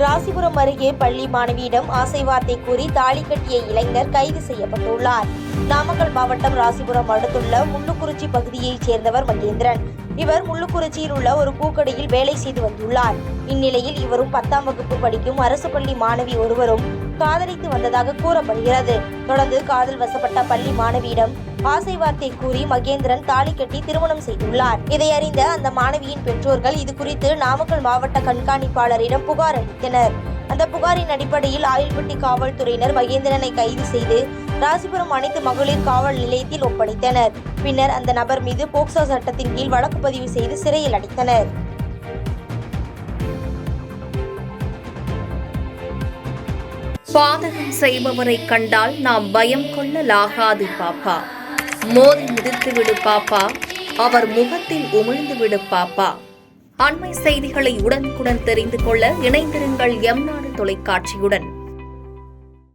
ராசிபுரம் அருகே பள்ளி மாணவியிடம் ஆசை வார்த்தை கூறி தாலி கட்டிய இளைஞர் கைது செய்யப்பட்டுள்ளார். நாமக்கல் மாவட்டம் ராசிபுரம் அடுத்துள்ள முள்ளுக்குறிச்சி பகுதியைச் சேர்ந்தவர் மகேந்திரன். இவர் முள்ளுக்குறிச்சியில் உள்ள ஒரு பூக்கடையில் வேலை செய்து வந்துள்ளார். இந்நிலையில் இவரும் 10ஆம் வகுப்பு படிக்கும் அரசு பள்ளி மாணவி ஒருவரும் காதலித்து வந்ததாக கூறப்படுகிறது. தொடர்ந்து காதல் வசப்பட்ட பள்ளி மாணவியிடம் ஆசை வார்த்தை கூறி மகேந்திரன் தாலி கட்டி திருமணம் செய்துள்ளார். இதை அறிந்த அந்த மாணவியின் பெற்றோர்கள் இது குறித்து நாமக்கல் மாவட்ட கண்காணிப்பாளரிடம் புகார் அளித்தனர். அந்த புகாரின் அடிப்படையில் ஆயில்பட்டி காவல்துறையினர் மகேந்திரனை கைது செய்து ராசிபுரம் அனைத்து மகளிர் காவல் நிலையத்தில் ஒப்படைத்தனர். பின்னர் அந்த நபர் மீது போக்சோ சட்டத்தின் கீழ் வழக்கு பதிவு செய்து சிறையில் அடைத்தனர். பாதகம் செய்பவரை கண்டால் நாம் பயம் கொள்ளலாகாது பாப்பா. மோதி மிதித்து விடு பாப்பா, அவர் முகத்தில் உமிழ்ந்து விடு பாப்பா. அண்மை செய்திகளை உடனுக்குடன் தெரிந்து கொள்ள இணைந்திருங்கள் எம் நாடு தொலைக்காட்சியுடன்.